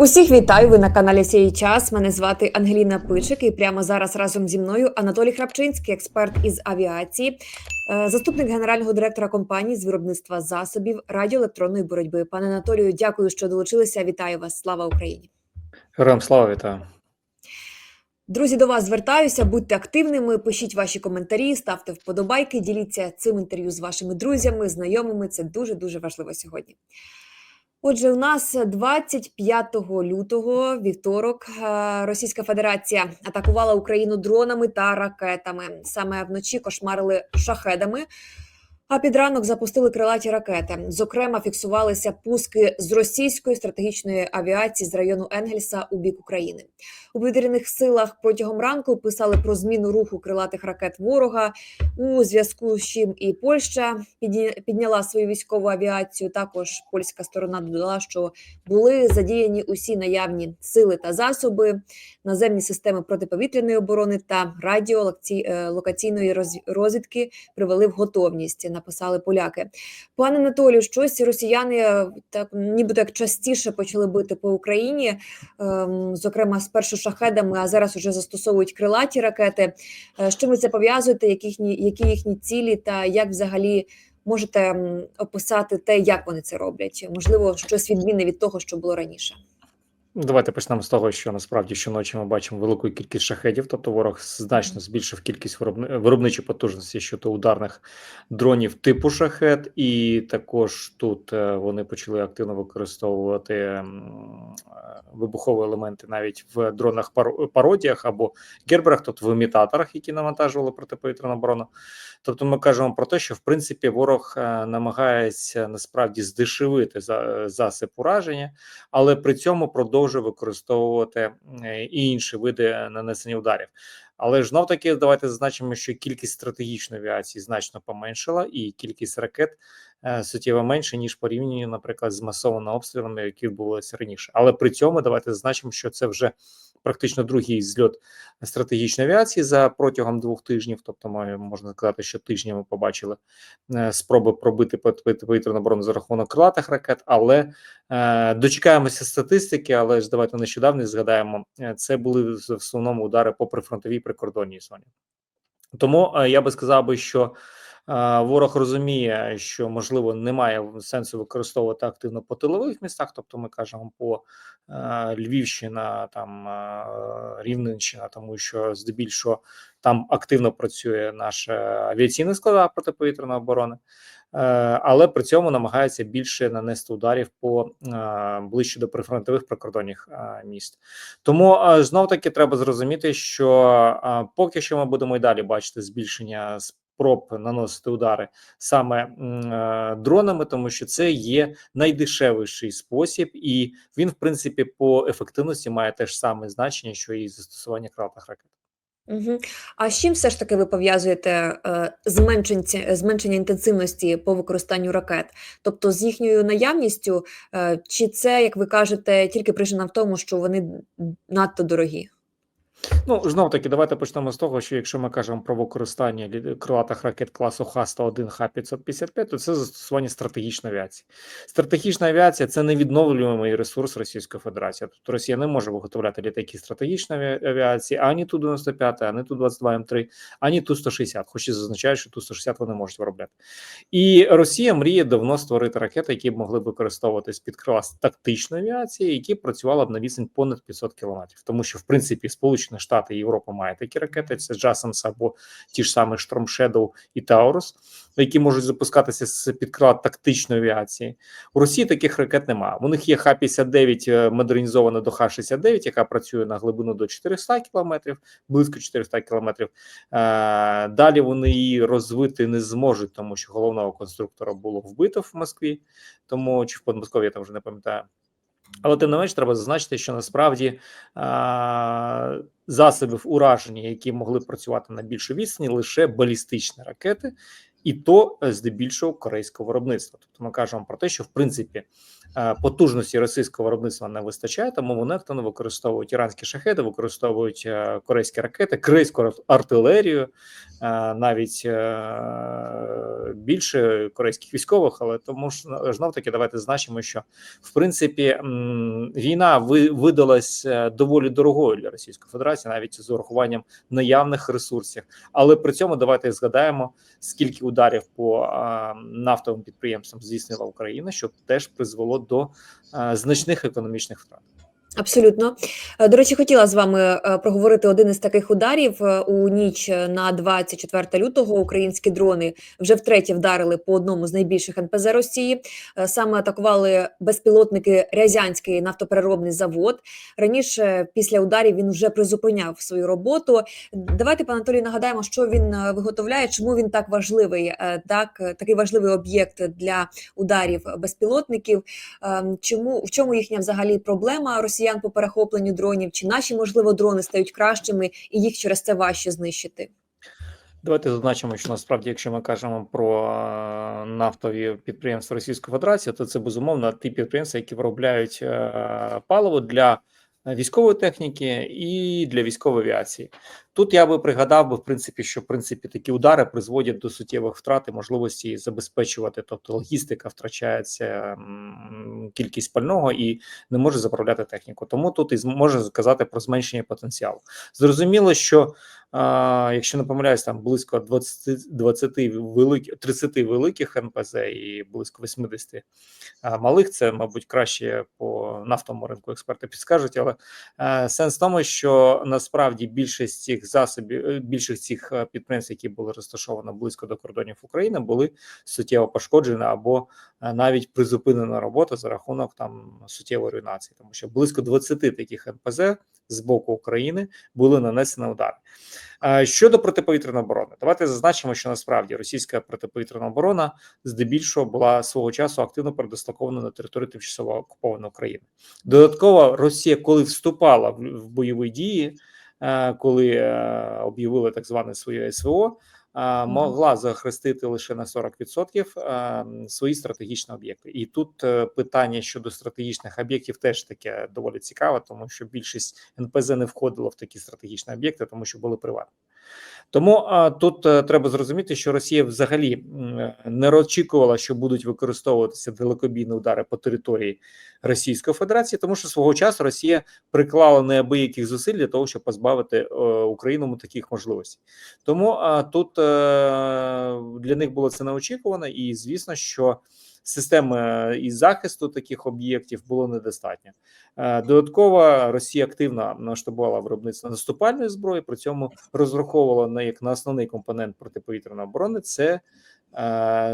Усіх вітаю! Ви на каналі «Сій час». Мене звати Ангеліна Пичик і прямо зараз разом зі мною Анатолій Храпчинський, експерт із авіації, заступник генерального директора компанії з виробництва засобів радіоелектронної боротьби. Пане Анатолію, дякую, що долучилися. Вітаю вас! Слава Україні! Героям слава, вітаю! Друзі, до вас звертаюся, будьте активними, пишіть ваші коментарі, ставте вподобайки, діліться цим інтерв'ю з вашими друзями, знайомими. Це дуже-дуже важливо сьогодні. Отже, у нас 25 лютого, вівторок, Російська Федерація атакувала Україну дронами та ракетами. Саме вночі кошмарили шахедами, а під ранок запустили крилаті ракети. Зокрема, фіксувалися пуски з російської стратегічної авіації з району Енгельса у бік України. У повітряних силах протягом ранку писали про зміну руху крилатих ракет ворога. У зв'язку з чим і Польща підняла свою військову авіацію. Також польська сторона додала, що були задіяні усі наявні сили та засоби, наземні системи протиповітряної оборони та радіолокаційної розвідки привели в готовність, написали поляки. Пане Анатолію, щось росіяни так нібито як частіше почали бити по Україні, зокрема спершу шахедами, а зараз уже застосовують крилаті ракети. З чим ви це пов'язуєте, які їхні цілі та як взагалі можете описати те, як вони це роблять? Можливо, щось відмінне від того, що було раніше? Давайте почнемо з того, що насправді щоночі ми бачимо велику кількість шахедів, тобто ворог значно збільшив кількість виробничої потужності щодо ударних дронів типу шахед, і також тут вони почали активно використовувати вибухові елементи навіть в дронах-пародіях або герберах, тобто в імітаторах, які навантажували протиповітряну оборону. Тобто ми кажемо про те, що в принципі ворог намагається насправді здешевити засіб ураження, але при цьому продовжує використовувати і інші види нанесення ударів. Але ж знов-таки давайте зазначимо, що кількість стратегічної авіації значно поменшила і кількість ракет суттєво менше, ніж порівняно, наприклад, з масованими обстрілами, які відбувалися раніше. Але при цьому давайте зазначимо, що це вже практично другий зльот стратегічної авіації за протягом 2 тижнів. Тобто, можна сказати, що тижні ми побачили спроби пробити повітряну оборону за рахунок крилатих ракет, але дочекаємося статистики, але ж давайте нещодавно згадаємо, це були в основному удари по прифронтовій прикордонній зоні. Тому я би сказав, що ворог розуміє, що, можливо, немає сенсу використовувати активно по тилових містах, тобто ми кажемо по Львівщина, там Рівненщина, тому що здебільшого там активно працює наша авіаційна складова протиповітряної оборони, але при цьому намагається більше нанести ударів по ближче до прифронтових прикордонних міст. Тому знов-таки треба зрозуміти, що поки що ми будемо і далі бачити збільшення спроб наносити удари саме дронами, тому що це є найдешевіший спосіб, і він, в принципі, по ефективності має те ж саме значення, що і застосування крилатих ракет. Угу. А з чим все ж таки ви пов'язуєте зменшення інтенсивності по використанню ракет? Тобто з їхньою наявністю, чи це, як ви кажете, тільки причина в тому, що вони надто дорогі? Ну, знов-таки, давайте почнемо з того, що якщо ми кажемо про використання крилатих ракет класу Х-101, Х-555, то це застосування стратегічної авіації. Стратегічна авіація – це невідновлюваний ресурс Російської Федерації. Тобто Росія не може виготовляти літаки стратегічної авіації, ані Ту-95, ані Ту-22М3, ані Ту-160, хоч і зазначають, що Ту-160 вони можуть виробляти. І Росія мріє давно створити ракети, які б могли використовуватись під крила тактичної авіації, які працювали б на відстань понад 500 кілометрів. Тому що, в принципі, Сполучені Штати і Європа мають такі ракети, це JASSM або ті ж самі Storm Shadow і Taurus, які можуть запускатися з під крила тактичної авіації. У Росії таких ракет немає. У них є Х-59 модернізована до Х-69, яка працює на глибину до 400 кілометрів, близько 400 кілометрів. Далі вони її розвити не зможуть, тому що головного конструктора було вбито в Москві, тому чи в Подмосков'ї, я там вже не пам'ятаю. Але тим не менш треба зазначити, що насправді засобів ураження, які могли працювати на більшу відстані, лише балістичні ракети, і то здебільшого корейського виробництва. Тобто ми кажемо про те, що в принципі потужності російського виробництва не вистачає, тому вони активно використовують іранські шахеди, використовують корейські ракети, корейську артилерію, навіть більше корейських військових, але тому ж знов таки давайте зазначимо, що в принципі війна видалась доволі дорогою для Російської Федерації, навіть з урахуванням наявних ресурсів. Але при цьому давайте згадаємо, скільки ударів по нафтовим підприємствам здійснила Україна, що теж призвело до значних економічних втрат. Абсолютно. До речі, хотіла з вами проговорити один із таких ударів. У ніч на 24 лютого українські дрони вже втретє вдарили по одному з найбільших НПЗ Росії. Саме атакували безпілотники Рязанський нафтопереробний завод. Раніше, після ударів, він вже призупиняв свою роботу. Давайте, пане Анатолій, нагадаємо, що він виготовляє, чому він так важливий, такий важливий об'єкт для ударів безпілотників. В чому їхня взагалі проблема росіян по перехопленню дронів? Чи наші, можливо, дрони стають кращими і їх через це важче знищити? Давайте зазначимо, що насправді, якщо ми кажемо про нафтові підприємства Російської Федерації, то це безумовно ті підприємства, які виробляють паливо для військової техніки і для військової авіації. Тут я би пригадав би, в принципі, що такі удари призводять до суттєвих втрат і можливості забезпечувати, тобто логістика втрачається, кількість пального і не може заправляти техніку. Тому тут і можна сказати про зменшення потенціалу. Зрозуміло, що якщо не помиляюсь, там близько 30 великих НПЗ і близько 80 малих, це, мабуть, краще по нафтовому ринку експерти підскажуть, але сенс в тому, що насправді більшість цих підприємств, які були розташовані близько до кордонів України, були суттєво пошкоджені або навіть призупинена робота за рахунок там суттєвої руйнації, тому що близько 20 таких НПЗ з боку України були нанесені удари. Щодо протиповітряної оборони, давайте зазначимо, що насправді російська протиповітряна оборона здебільшого була свого часу активно передислокована на територію тимчасово окупованої України. Додатково Росія, коли вступала в бойові дії, коли об'явили так зване своє СВО, могла захистити лише на 40% свої стратегічні об'єкти. І тут питання щодо стратегічних об'єктів теж таке доволі цікаве, тому що більшість НПЗ не входило в такі стратегічні об'єкти, тому що були приватні. Тому тут треба зрозуміти, що Росія взагалі не очікувала, що будуть використовуватися далекобійні удари по території Російської Федерації, тому що свого часу Росія приклала неабияких зусиль для того, щоб позбавити Україну таких можливостей. Тому тут для них було це неочікувано, і звісно, що системи із захисту таких об'єктів було недостатньо. Додатково Росія активно масштабувала виробництво наступальної зброї, при цьому розраховувала як на основний компонент протиповітряної оборони це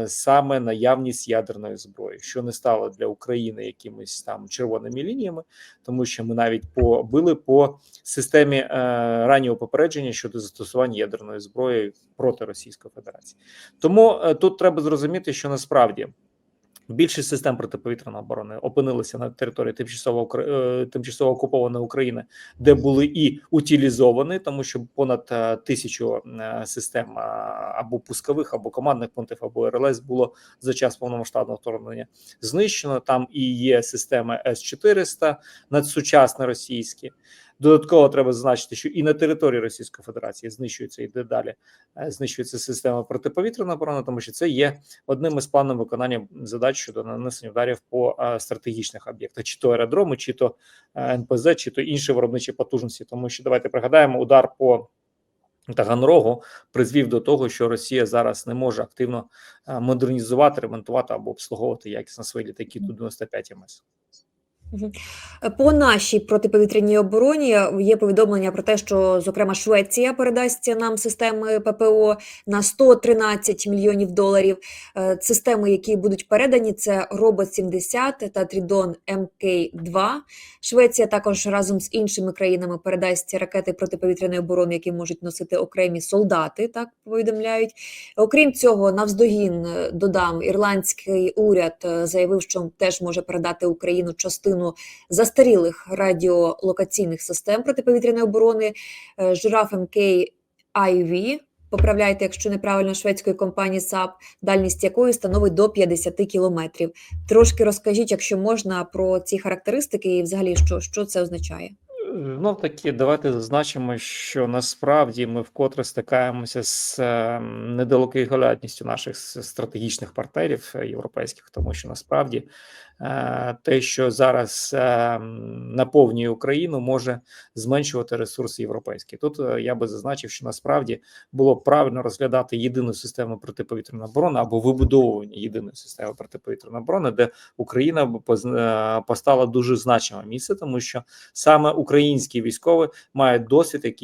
саме наявність ядерної зброї, що не стало для України якимись там червоними лініями, тому що ми навіть били по системі раннього попередження щодо застосування ядерної зброї проти Російської Федерації. Тому тут треба зрозуміти, що насправді більшість систем протиповітряної оборони опинилися на території тимчасово окупованої України, де були і утилізовані, тому що понад 1000 систем або пускових, або командних пунктів, або РЛС було за час повномасштабного вторгнення знищено. Там і є системи С-400 надсучасні російські. Додатково треба зазначити, що і на території Російської Федерації знищується і дедалі знищується система протиповітряної оборони, тому що це є одним із планів виконання задач щодо нанесення ударів по стратегічних об'єктах, чи то аеродроми, чи то НПЗ, чи то інші виробничі потужності. Тому що давайте пригадаємо, удар по Таганрогу призвів до того, що Росія зараз не може активно модернізувати, ремонтувати або обслуговувати якісно свої літаки Ту-95 МС. По нашій протиповітряній обороні є повідомлення про те, що, зокрема, Швеція передасть нам системи ППО на $113 мільйонів. Системи, які будуть передані, це Робот-70 та Трідон МК-2. Швеція також разом з іншими країнами передасть ракети протиповітряної оборони, які можуть носити окремі солдати, так повідомляють. Окрім цього, навздогін додам, ірландський уряд заявив, що теж може передати Україну частину застарілих радіолокаційних систем протиповітряної оборони, Жираф МК-IV, поправляйте, якщо неправильно, шведської компанії САП, дальність якої становить до 50 кілометрів. Трошки розкажіть, якщо можна, про ці характеристики і взагалі, що це означає. Ну, таки, давайте зазначимо, що насправді ми вкотре стикаємося з недалекоглядністю наших стратегічних партнерів європейських, тому що насправді те, що зараз наповнює Україну, може зменшувати ресурси європейські. Тут я би зазначив, що насправді було б правильно розглядати єдину систему протиповітряної оборони або вибудовування єдиної системи протиповітряної оборони, де Україна б постала дуже значиме місце, тому що саме українські військові мають досвід,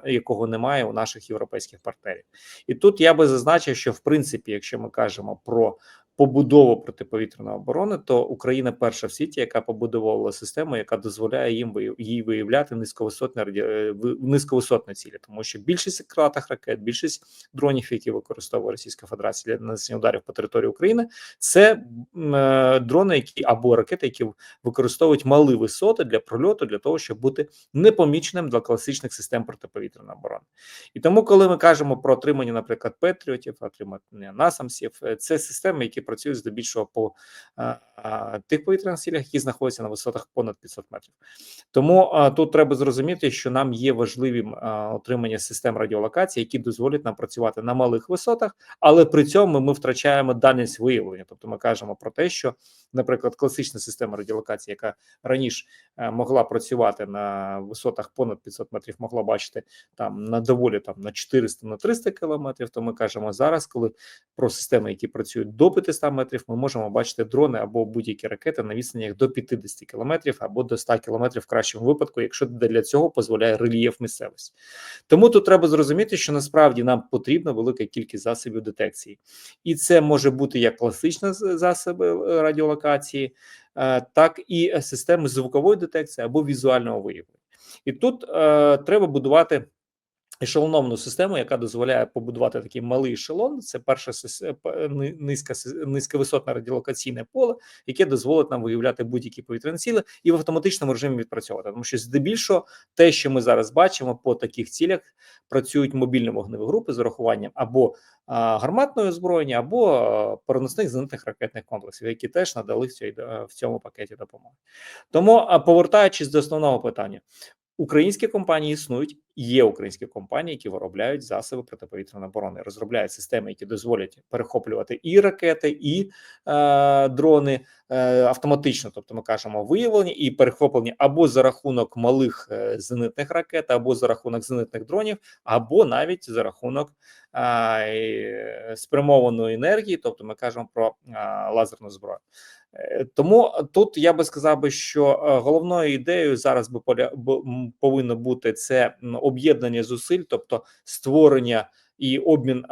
якого немає у наших європейських партнерів. І тут я би зазначив, що в принципі, якщо ми кажемо про побудову протиповітряної оборони, то Україна перша в світі, яка побудувала систему, яка дозволяє їй виявляти низьковисотні цілі, тому що більшість крилатих ракет, більшість дронів, які використовує Російська Федерація для нанесення ударів по території України, це дрони, або ракети, які використовують малі висоти для прольоту, для того, щоб бути непоміченим для класичних систем протиповітряної оборони. І тому, коли ми кажемо про отримання, наприклад, Петріотів, отримання насамсів, це системи, які працюють здебільшого по тих повітряних цілях, які знаходяться на висотах понад 500 метрів. Тому тут треба зрозуміти, що нам є важливим отримання систем радіолокації, які дозволять нам працювати на малих висотах, але при цьому ми втрачаємо дальність виявлення. Тобто ми кажемо про те, що, наприклад, класична система радіолокації, яка раніше могла працювати на висотах понад 500 метрів, могла бачити там на доволі на 400, на 300 кілометрів, то ми кажемо зараз, коли про системи, які працюють до 500 метрів, ми можемо бачити дрони або будь-які ракети на відстанях до 50 кілометрів або до 100 кілометрів в кращому випадку, якщо для цього дозволяє рельєф місцевості. Тому тут треба зрозуміти, що насправді нам потрібна велика кількість засобів детекції. І це може бути як класичні засоби радіолокації, так і системи звукової детекції або візуального виявлення. І тут треба будувати ешелоновану систему, яка дозволяє побудувати такий малий ешелон. Це перше низьковисотне радіолокаційне поле, яке дозволить нам виявляти будь-які повітряні цілі і в автоматичному режимі відпрацьовувати. Тому що здебільшого те, що ми зараз бачимо по таких цілях, працюють мобільні вогневі групи з урахуванням або гарматної озброєння, або переносних зенитних ракетних комплексів, які теж надали в цьому пакеті допомоги. Тому, повертаючись до основного питання, українські компанії існують, є українські компанії, які виробляють засоби протиповітряної оборони, розробляють системи, які дозволять перехоплювати і ракети, і дрони автоматично, тобто ми кажемо виявлені і перехоплені або за рахунок малих зенитних ракет, або за рахунок зенитних дронів, або навіть за рахунок спрямованої енергії, тобто ми кажемо про лазерну зброю. Тому тут я би сказав, що головною ідеєю зараз повинно бути це об'єднання зусиль, тобто створення і обмін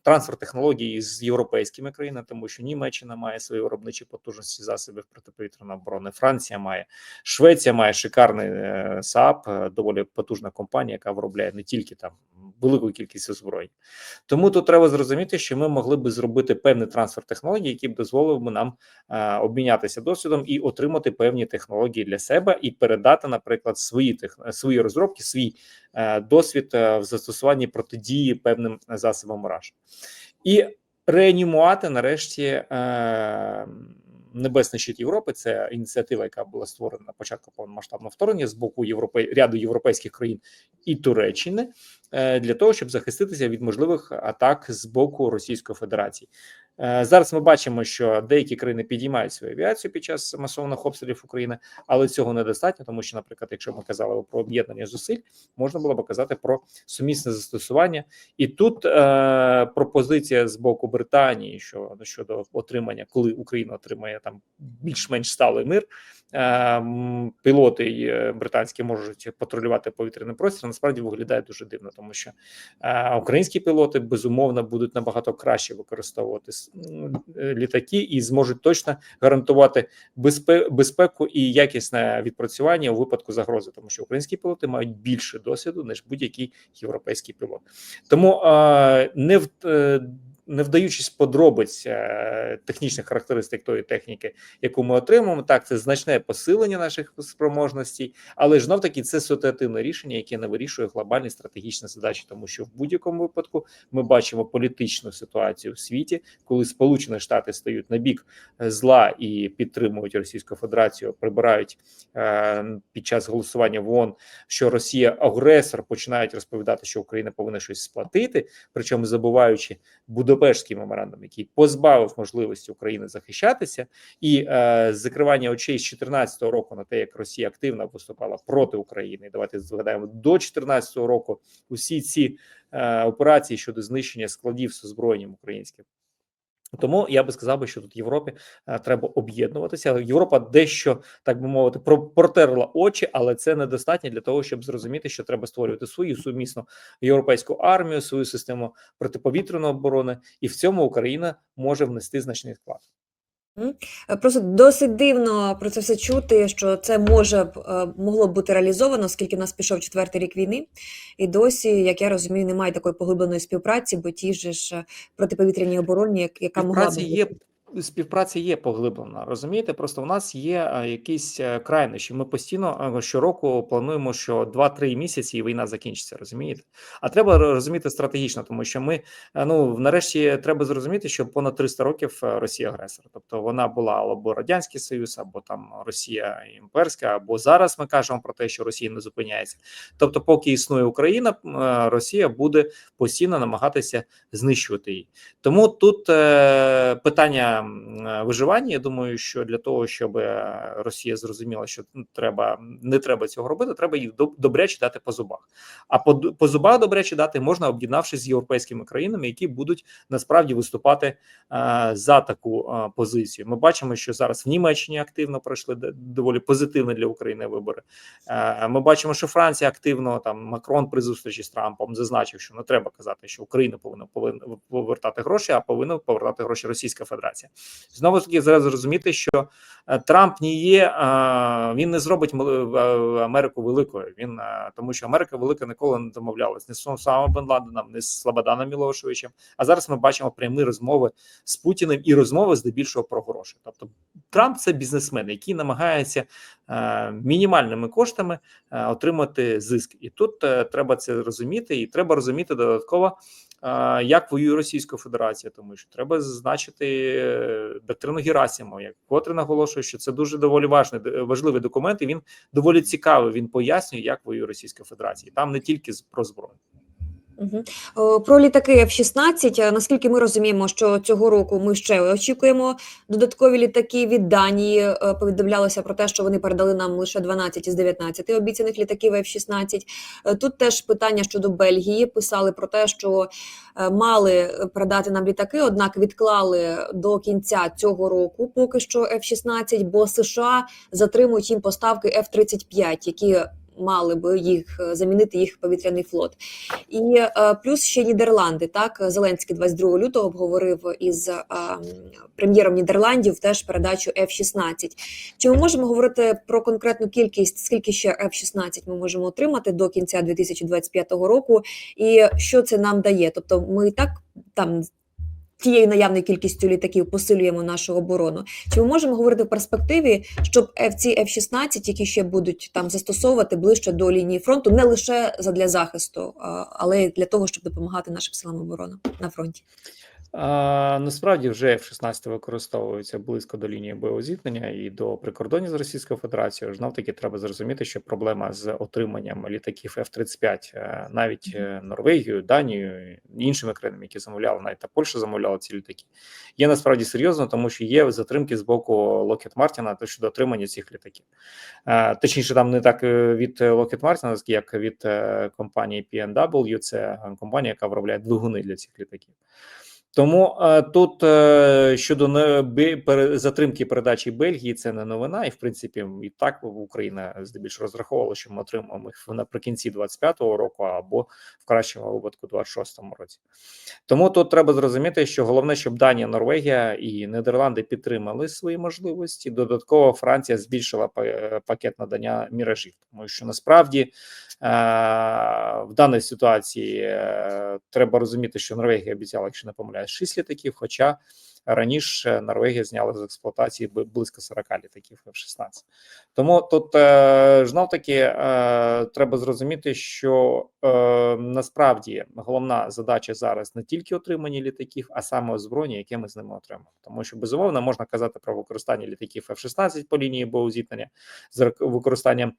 трансфер технологій з європейськими країнами, тому що Німеччина має свої виробничі потужності засобів протиповітряної оборони, Франція має, Швеція має шикарний САП, доволі потужна компанія, яка виробляє не тільки там велику кількість озброєнь. Тому тут треба зрозуміти, що ми могли би зробити певний трансфер технологій, який б дозволив би нам обмінятися досвідом і отримати певні технології для себе і передати, наприклад, свої розробки, свій досвід в застосуванні протидії певним засобам ураження. І реанімувати нарешті Небесний щит Європи. Це ініціатива, яка була створена на початку повномасштабного вторгнення з боку ряду європейських країн і Туреччини для того, щоб захиститися від можливих атак з боку Російської Федерації. Зараз ми бачимо, що деякі країни підіймають свою авіацію під час масованих обстрілів України, але цього недостатньо, тому що, наприклад, якщо ми казали про об'єднання зусиль, можна було б казати про сумісне застосування. І тут пропозиція з боку Британії щодо отримання, коли Україна отримає там більш-менш сталий мир, пілоти британські можуть патрулювати повітряний простір, насправді виглядає дуже дивно, тому що українські пілоти, безумовно, будуть набагато краще використовувати літаки і зможуть точно гарантувати безпеку і якісне відпрацювання у випадку загрози, тому що українські пілоти мають більше досвіду, ніж будь-який європейський пілот. Тому не вдаючись подробиць технічних характеристик тої техніки, яку ми отримуємо, так, це значне посилення наших спроможностей, але ж знов-таки це ситуативне рішення, яке не вирішує глобальні стратегічні задачі, тому що в будь-якому випадку ми бачимо політичну ситуацію в світі, коли Сполучені Штати стають на бік зла і підтримують Російську Федерацію, прибирають під час голосування в ООН, що Росія агресор, починають розповідати, що Україна повинна щось сплатити, причому забуваючи Будапештський меморандум, який позбавив можливості України захищатися, і закривання очей з 2014 року на те, як Росія активно виступала проти України. Давайте згадаємо, до 2014 року усі ці операції щодо знищення складів з озброєнням українським. Тому я би сказав, що тут Європі треба об'єднуватися. Європа дещо, так би мовити, протерла очі, але це недостатньо для того, щоб зрозуміти, що треба створювати свою сумісну європейську армію, свою систему протиповітряної оборони, і в цьому Україна може внести значний вклад. Просто досить дивно про це все чути, що це могло б бути реалізовано, оскільки в нас пішов 4-й рік війни, і досі, як я розумію, немає такої поглибленої співпраці, бо ті ж протиповітряній обороні, яка могла б бути. Співпраця є поглиблена, розумієте? Просто у нас є якісь крайнощі. Ми постійно щороку плануємо, що 2-3 місяці і війна закінчиться, розумієте? А треба розуміти стратегічно, тому що ми, нарешті, треба зрозуміти, що понад 300 років Росія агресор. Тобто вона була або Радянський Союз, або там Росія імперська, або зараз ми кажемо про те, що Росія не зупиняється. Тобто, поки існує Україна, Росія буде постійно намагатися знищувати її. Тому тут питання виживання, я думаю, що для того, щоб Росія зрозуміла, що не треба цього робити, треба їх добряче дати по зубах. А по зубах добряче дати можна, об'єднавшись з європейськими країнами, які будуть насправді виступати за таку позицію. Ми бачимо, що зараз в Німеччині активно пройшли доволі позитивні для України вибори. Ми бачимо, що Франція активно, там Макрон при зустрічі з Трампом зазначив, що не треба казати, що Україна повинна повертати гроші, а повинна повертати гроші Російська Федерація. Знову ж таки, зараз зрозуміти, що Трамп він не зробить Америку великою. Тому що Америка велика ніколи не домовлялась ні з Осамою Бен Ладеном, ні з Слободаном Мілошевичем. А зараз ми бачимо прямі розмови з Путіним і розмови здебільшого про гроші. Тобто Трамп – це бізнесмен, який намагається мінімальними коштами отримати зиск. І тут треба це розуміти, і треба розуміти додатково, як воює Російська Федерація, тому що треба зазначити доктрину Герасимова, як котре наголошує, що це дуже доволі важливий документ, і він доволі цікавий, він пояснює, як воює Російська Федерація. Там не тільки про зброю. Про літаки F-16, наскільки ми розуміємо, що цього року ми ще очікуємо додаткові літаки від Данії. Повідомлялося про те, що вони передали нам лише 12 із 19 обіцяних літаків F-16. Тут теж питання щодо Бельгії. Писали про те, що мали передати нам літаки, однак відклали до кінця цього року поки що F-16, бо США затримують їм поставки F-35, які мали би замінити їх повітряний флот. І плюс ще Нідерланди. Так, Зеленський 22 лютого обговорив із прем'єром Нідерландів теж передачу F-16. Чи ми можемо говорити про конкретну кількість, скільки ще F-16 ми можемо отримати до кінця 2025 року, і що це нам дає? Тобто ми і так там тією наявною кількістю літаків посилюємо нашу оборону. Чи ми можемо говорити в перспективі, щоб ці F-16, які ще будуть там застосовувати ближче до лінії фронту, не лише задля захисту, але й для того, щоб допомагати нашим силам оборони на фронті? Насправді вже F-16 використовуються близько до лінії бойового зіткнення і до прикордонів з Російською Федерацією. Знов таки треба зрозуміти, що проблема з отриманням літаків F-35 навіть Норвегією, Данією, іншими країнами, які замовляли, навіть та Польща замовляла ці літаки, є насправді серйозно, тому що є затримки з боку Lockheed Martin щодо отримання цих літаків. Точніше, там не так від Lockheed Martin, як від компанії P&W, це компанія, яка виробляє двигуни для цих літаків. Тому тут щодо затримки передачі Бельгії, це не новина, і в принципі і так Україна здебільшого розраховувала, що ми отримаємо їх наприкінці 25-го року або в кращому випадку 26-му році. Тому тут треба зрозуміти, що головне, щоб Данія, Норвегія і Нідерланди підтримали свої можливості. Додатково Франція збільшила пакет надання міражів, тому що насправді в даній ситуації треба розуміти, що Норвегія обіцяла, якщо не помиляюсь, 6 літаків, хоча раніше Норвегія зняла з експлуатації близько 40 літаків F-16. Тому тут знов-таки треба зрозуміти, що насправді головна задача зараз не тільки отримання літаків, а саме озброєння, яке ми з ними отримали. Тому що, безумовно, можна казати про використання літаків F-16 по лінії боєзіткнення з використанням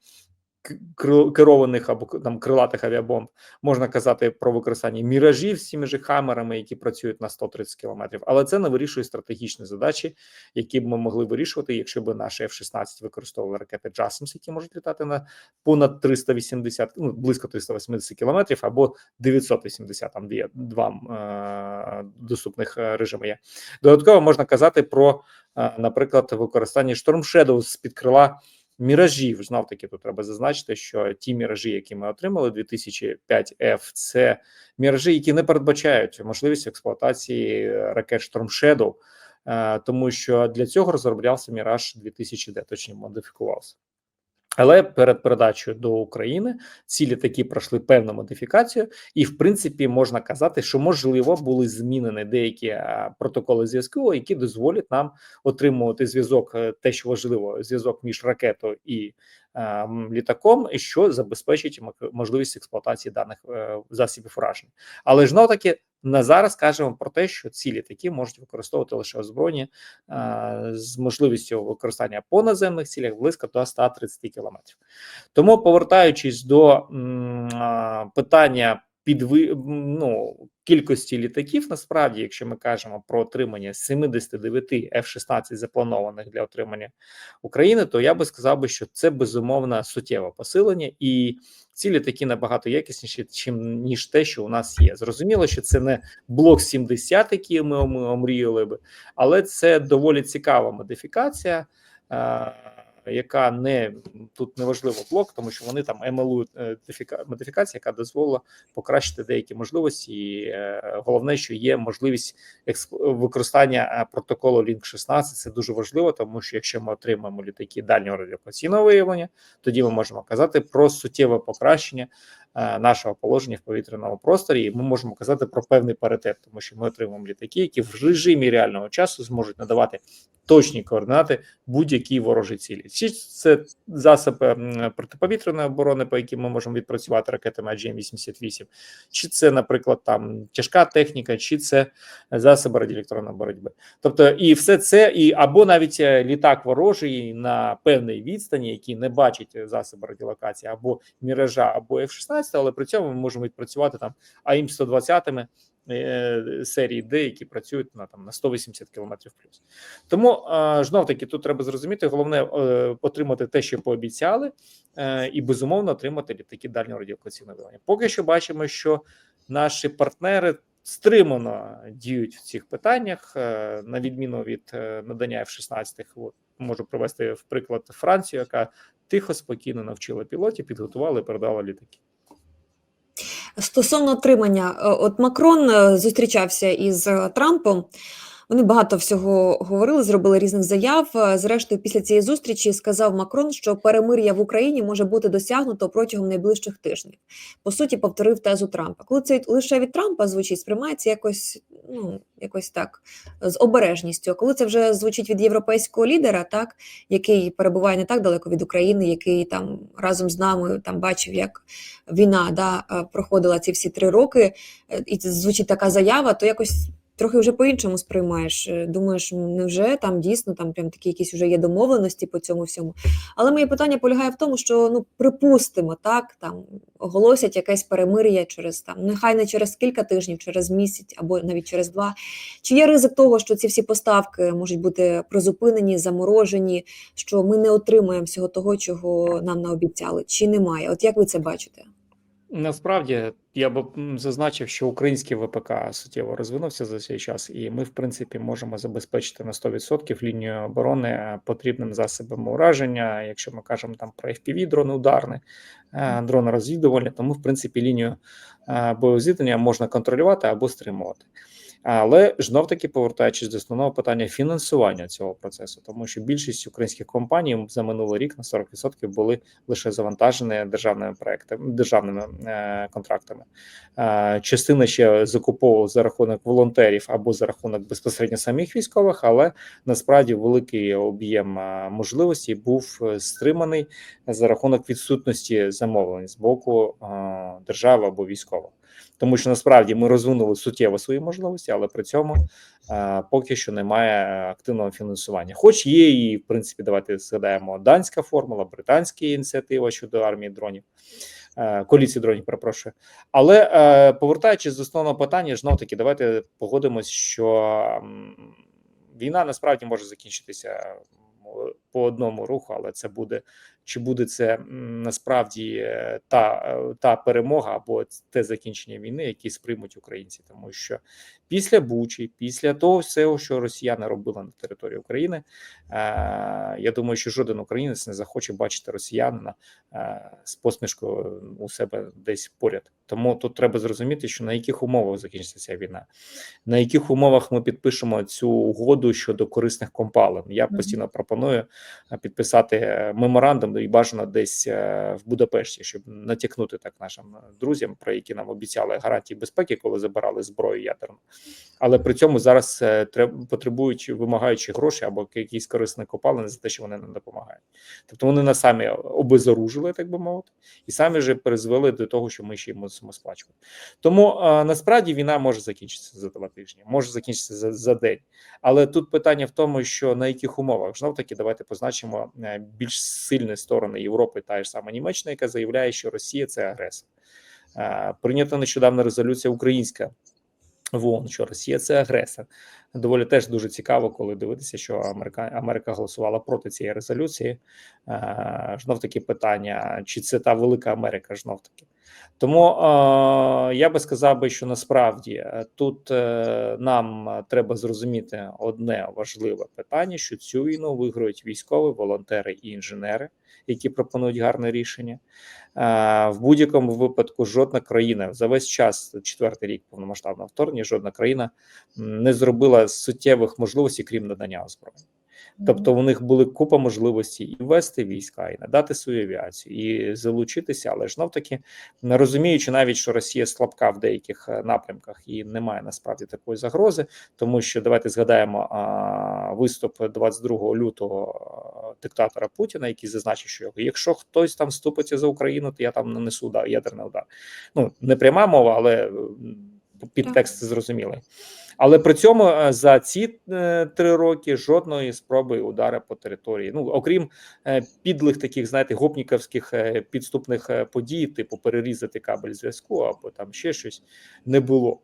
керованих або там крилатих авіабомб, можна казати про використання міражів з цими ж хамерами, які працюють на 130 кілометрів, але це не вирішує стратегічні задачі, які б ми могли вирішувати, якщо б наші F-16 використовували ракети JASSM, які можуть літати на понад 380, ну, близько 380 кілометрів, або 980, там два доступних режими є. Додатково можна казати про, наприклад, використання Storm Shadow з-під крила міражів. Знов-таки тут треба зазначити, що ті міражі, які ми отримали, 2005F, це міражі, які не передбачають можливість експлуатації ракет Storm Shadow, тому що для цього розроблявся Міраж 2000D, точніше модифікувався. Але перед передачею до України ці літаки пройшли певну модифікацію, і в принципі можна казати, що можливо були змінені деякі протоколи зв'язку, які дозволять нам отримувати зв'язок, те, що важливо, зв'язок між ракетою і літаком, і що забезпечить можливість експлуатації даних засобів ураження. Але ж таки на зараз кажемо про те, що ці літаки можуть використовувати лише озброєння з можливістю використання по наземних цілях близько до 130 кілометрів. Тому, повертаючись до питання кількості літаків, насправді, якщо ми кажемо про отримання 79 F-16 запланованих для отримання України, то я би сказав, що це безумовно суттєве посилення, і ці літаки набагато якісніші, ніж те, що у нас є. Зрозуміло, що це не блок 70, який ми омріяли би, але це доволі цікава модифікація, яка тут неважливо блок, тому що вони там МЛУ модифікація, яка дозволила покращити деякі можливості, і головне, що є можливість використання протоколу Link-16, це дуже важливо, тому що якщо ми отримаємо літаки дальнього радіолокаційного виявлення, тоді ми можемо казати про суттєве покращення нашого положення в повітряному просторі, і ми можемо казати про певний паритет, тому що ми отримуємо літаки, які в режимі реального часу зможуть надавати точні координати будь-якій ворожій цілі. Чи це засоби протиповітряної оборони, по яким ми можемо відпрацювати ракетами AGM-88, чи це, наприклад, там тяжка техніка, чи це засоби радіоелектронної боротьби. Тобто і все це, або навіть літак ворожий на певній відстані, який не бачить засоби радіолокації, або Міража, або F-16, але при цьому ми можемо відпрацювати там АІМ-120 серії D, які працюють на 180 км плюс. Тому, знов-таки, тут треба зрозуміти, головне отримати те, що пообіцяли, і, безумовно, отримати літаки дальнього радіолокаційного виявлення. Поки що бачимо, що наші партнери стримано діють в цих питаннях, на відміну від надання F-16, можу привести в приклад Францію, яка тихо, спокійно навчила пілотів, підготувала і передала літаки. Стосовно отримання, от Макрон зустрічався із Трампом, вони багато всього говорили, зробили різних заяв. Зрештою, після цієї зустрічі сказав Макрон, що перемир'я в Україні може бути досягнуто протягом найближчих тижнів. По суті, повторив тезу Трампа. Коли це лише від Трампа звучить, сприймається якось так, з обережністю. А коли це вже звучить від європейського лідера, так, який перебуває не так далеко від України, який там разом з нами там бачив, як війна проходила ці всі 3 роки, і звучить така заява, то якось трохи вже по-іншому сприймаєш. Думаєш, невже там дійсно там прям такі якісь вже є домовленості по цьому всьому. Але моє питання полягає в тому, що, припустимо, так, там оголосять якесь перемир'я через нехай не через кілька тижнів, через місяць або навіть через 2. Чи є ризик того, що ці всі поставки можуть бути призупинені, заморожені, що ми не отримаємо всього того, чого нам наобіцяли? Чи немає? От як ви це бачите? Насправді, я б зазначив, що український ВПК суттєво розвинувся за цей час, і ми, в принципі, можемо забезпечити на 100% лінію оборони потрібним засобами ураження, якщо ми кажемо там про FPV, дрони ударні, дрони розвідувальні, тому, в принципі, лінію боєзіткнення можна контролювати або стримувати. Але знов-таки повертаючись до основного питання фінансування цього процесу, тому що більшість українських компаній за минулий рік на 40% були лише завантажені державними проектами, державними контрактами. Частина ще закуповувала за рахунок волонтерів або за рахунок безпосередньо самих військових, але насправді великий об'єм можливостей був стриманий за рахунок відсутності замовлень з боку держави або військових. Тому що насправді ми розвинули суттєво свої можливості, але при цьому поки що немає активного фінансування. Хоч є і, в принципі, давайте згадаємо данська формула, британська ініціатива щодо армії дронів, коаліції дронів, перепрошую. Але повертаючись до основного питання, знов таки, давайте погодимось, що війна насправді може закінчитися по одному руху, але це буде, чи буде це насправді та перемога або те закінчення війни, які сприймуть українці, тому що після Бучі, після того всього, що росіяни робили на території України, я думаю, що жоден українець не захоче бачити росіянина з посмішкою у себе десь поряд. Тому тут треба зрозуміти, що на яких умовах закінчиться ця війна, на яких умовах ми підпишемо цю угоду щодо корисних копалин. Я постійно пропоную підписати меморандум і бажано десь в Будапешті, щоб натякнути так нашим друзям, про які нам обіцяли гарантії безпеки, коли забирали зброю ядерну. Але при цьому зараз потребують, вимагаючи гроші або якісь корисні копалини за те, що вони нам допомагають. Тобто вони нас самі обезоружили, так би мовити, і самі ж призвели до того, що ми ще й мусимо сплачувати. Тому насправді війна може закінчитися за 2 тижні, може закінчитися за день. Але тут питання в тому, що на яких умовах. Знов таки, давайте позначимо більш сильні сторони Європи, та ж сама Німеччина, яка заявляє, що Росія – це агресор. Прийнята нещодавно резолюція українська в ООН, що Росія – це агресор. Доволі теж дуже цікаво, коли дивитися, що Америка голосувала проти цієї резолюції. Знов таки питання, чи це та велика Америка, знов таки. Тому я би сказав, що насправді тут нам треба зрозуміти одне важливе питання, що цю війну виграють військові, волонтери і інженери, які пропонують гарне рішення. В будь-якому випадку жодна країна за весь час, 4-й рік повномасштабного вторгнення, жодна країна не зробила суттєвих можливостей, крім надання озброєння. Тобто у них були купа можливостей і ввести війська, і надати свою авіацію, і залучитися, але ж знов-таки, розуміючи навіть, що Росія слабка в деяких напрямках і немає насправді такої загрози, тому що давайте згадаємо виступ 22 лютого диктатора Путіна, який зазначив, що якщо хтось там вступиться за Україну, то я там нанесу ядерний удар. Ну, не пряма мова, але підтекст зрозумілий. Але при цьому за ці 3 роки жодної спроби удару по території, ну, окрім підлих таких, знаєте, гопніковських підступних подій, типу перерізати кабель зв'язку або там ще щось, не було.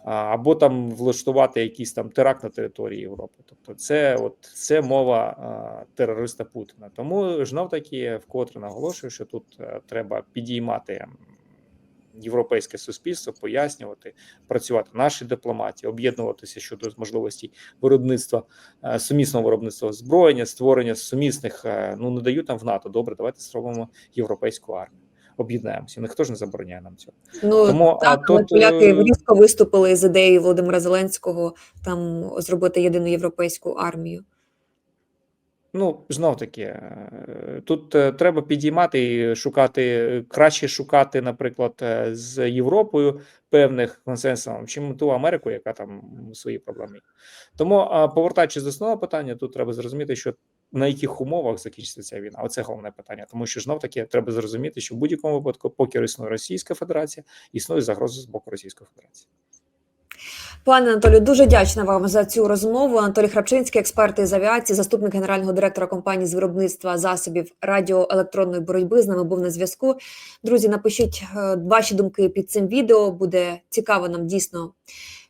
Або там влаштувати якийсь там теракт на території Європи. Тобто це мова терориста Путіна. Тому знов таки вкотре наголошую, що тут треба підіймати європейське суспільство, пояснювати, працювати нашій дипломатії, об'єднуватися щодо можливості виробництва, сумісного виробництва озброєння, створення сумісних, ну не дають нам в НАТО, добре, давайте зробимо європейську армію. Об'єднаємося, ніхто ж не забороняє нам цього. Ну, тому так, але тут поляки різко виступили з ідеєю Володимира Зеленського там зробити єдину європейську армію. Ну, знов таки, тут треба підіймати і шукати, краще шукати, наприклад, з Європою певних консенсусів, чим ту Америку, яка там свої проблеми. Тому, повертаючись до основного питання, тут треба зрозуміти, що на яких умовах закінчиться ця війна. Оце головне питання. Тому що, знов таки, треба зрозуміти, що в будь-якому випадку, поки існує Російська Федерація, існує загроза з боку Російської Федерації. Пане Анатолію, дуже вдячна вам за цю розмову. Анатолій Храпчинський, експерт із авіації, заступник генерального директора компанії з виробництва засобів радіоелектронної боротьби, з нами був на зв'язку. Друзі, напишіть ваші думки під цим відео, буде цікаво нам дійсно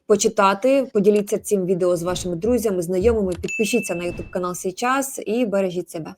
почитати. Поділіться цим відео з вашими друзями, знайомими, підпишіться на YouTube канал «Сій час» і бережіть себе.